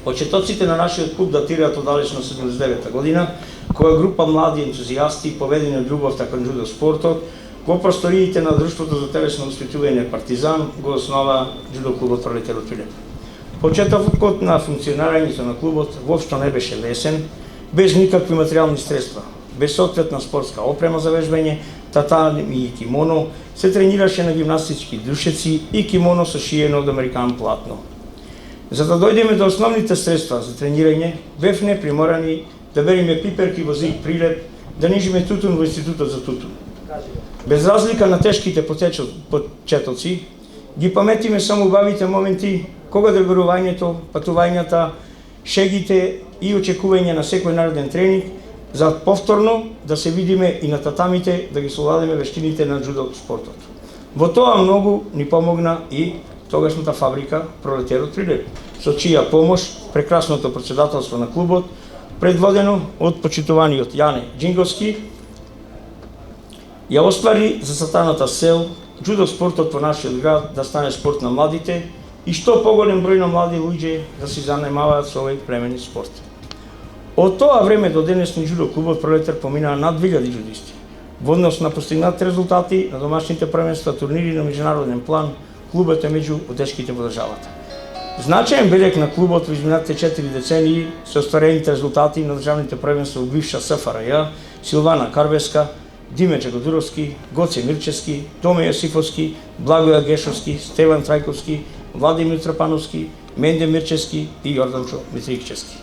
Почетоците на нашиот клуб датираат од далечно 79 година, која група млади ентузијасти, поведени од љубовта кон џудо спортот, во просториите на Друштвото за телесно воспитување Партизан го основа џудо клубот Пролетер од Прилеп. Почетокот на функционирањето на клубот воопшто не беше лесен, без никакви материјални средства, без соодветна спортска опрема за вежбање, татами и кимоно, се тренираше на гимнастички душеци и кимоно со шиено од американ платно. За да дојдеме до основните средства за тренирање, бевме приморани да береме пиперки во ЗИК Прилеп, да нижиме тутун во Институтот за тутун. Без разлика на тешките почетоци, ги паметиме само убавите моменти, кога дебарувањето, патувањата, шегите и очекување на секој нареден тренинг, за повторно да се видиме и на татамите, да ги совладеме вештините на џудо спортот. Во тоа многу ни помогна и тогашната фабрика Пролетер од Прилеп, со чија помош прекрасното претседателство на клубот, предводено од почитуваниот Јане Џинговски, ја оствари засатаната цел џудо спортот во нашиот град да стане спорт на младите и што поголем број на млади луѓе да се занимаваат со овој племени спорт. Од тоа време до денешни џудо клубот Пролетер поминаа над 2000 џудисти. Во однос на постигнати резултати на домашните првенства, турнири на меѓународен план, клубот е меѓу водечките во државата. Значаен белег на клубот во изминатите 4 децении се остварените резултати на државните првенства во бивша СФРЈ, Силвана Карбеска, Диме Чагодуровски, Гоце Мирчевски, Томе Јосифовски, Благоја Гешовски, Стеван Трајковски, Владимир Трапановски, Менде Мирчевски и Јорданчо Митрикчевски.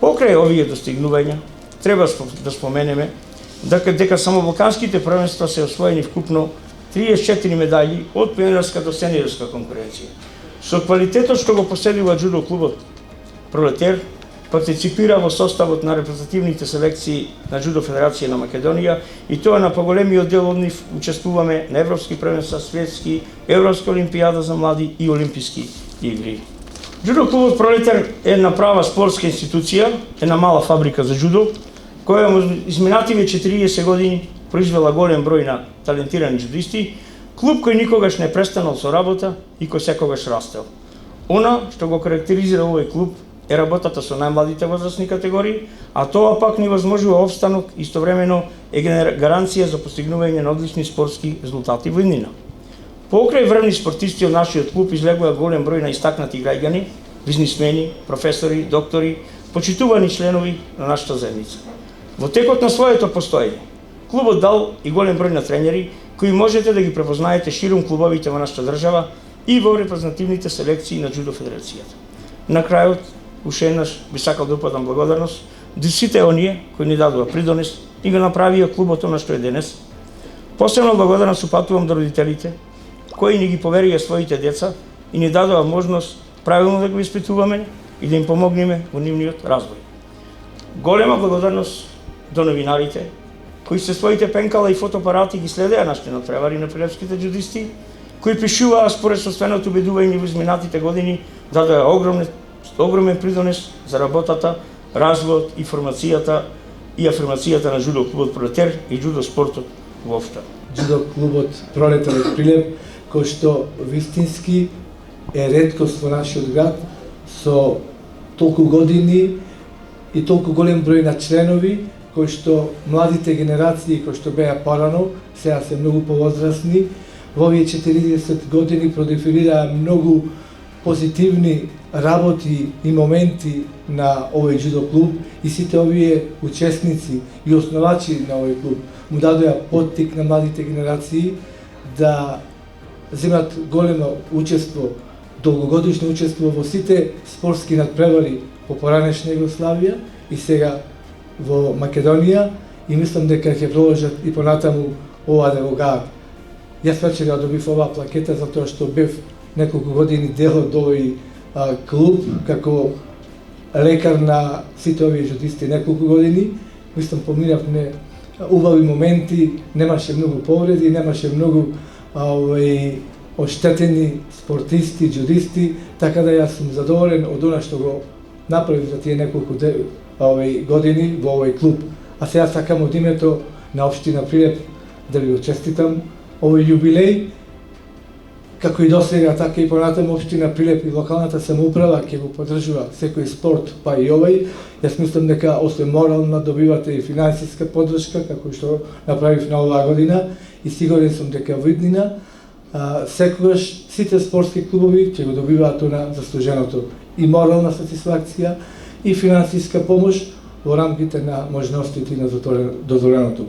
Покрај овие достигнувања, треба да споменеме дека само балканските првенства се освоени вкупно 34 медаљи од пионерска до сениорска конкуренција. Со квалитетот што го поседува џудо клубот Пролетер, партиципира во составот на репрезентативните селекции на Џудо Федерација на Македонија и тоа на поголемиот дел од нив учествуваме на европски првенства, светски, европска олимпијада за млади и олимписки игри. Џудо клубот Пролетер е една права спортска институција, една мала фабрика за џудо, која во изминативе 40 години произвела голем број на талентирани џудисти, клуб кој никогаш не престанал со работа и кој секогаш растел. Она што го карактеризира овој клуб е работата со најмладите возрастни категории, а тоа пак ни возможува опстанок и истовремено е гаранција за постигнување на одлични спортски резултати во иднина. Покрај врвни спортисти од нашиот клуб излегува голем број на истакнати граѓани, бизнисмени, професори, доктори, почитувани членови на нашата заедница. Во текот на своето постоење, клубот дал и голем број на тренери кои можете да ги препознаете ширум клубовите во нашата држава и во репрезентативните селекции на Џудо Федерацијата. На крајот, уште еднаш би сакал да упатам благодарност до сите оние кои ни дадоа придонес и го направија клубот она што е денес. Посебно благодарност упатувам до родителите кои ни ги поверија своите деца и ни дадоа можност правилно да го испитуваме и да им помогнеме во нивниот развој. Голема благодарност до новинарите кои се своите пенкала и фотоапарати ги следеа нашите натпревари на прилепските џудисти, кои пишуваа според собственото убедување во изминатите години, дадоа огромен придонес за работата, развојот, информацијата и афирмацијата на џудо клубот Пролетер и џудо спортот воопшто. Џудо клубот Пролетер од Прилеп, кој што вистински е реткост во нашиот град, со толку години и толку голем број на членови, кои што младите генерации кои што беа порано, сега се многу повозрастни, во овие 40 години продефилираа многу позитивни работи и моменти на овој џудо клуб и сите овие учесници и основачи на овој клуб му дадоа поттик на младите генерации да земат големо учество, долгогодишно учество во сите спортски надпревари по поранешна Југославија и сега во Македонија и мислам дека ќе продолжат и понатаму ова да го гаат. Јас вечера добив оваа плакета затоа што бев неколку години дел од овој клуб како лекар на сите овие џудисти неколку години. Мислам поминавме убави моменти, немаше многу повреди, немаше многу оштетени спортисти, џудисти, така да јас сум задоволен од она што го направив за тие неколку години во овој клуб. А сега сакам од името на општина Прилеп да ви го честитам овој јубилеј како и досега, така и понатаму општина Прилеп и локалната самоуправа ќе го поддржува секој спорт, па и овој. Јас мислам дека освен морална добивате и финансиска поддршка, како што направив на оваа година, и сигурен сум дека во иднина секогаш сите спортски клубови ќе го добиваат она заслуженото и морална сатисфакција и финансиска помош во рамките на можностите и на дозволеното.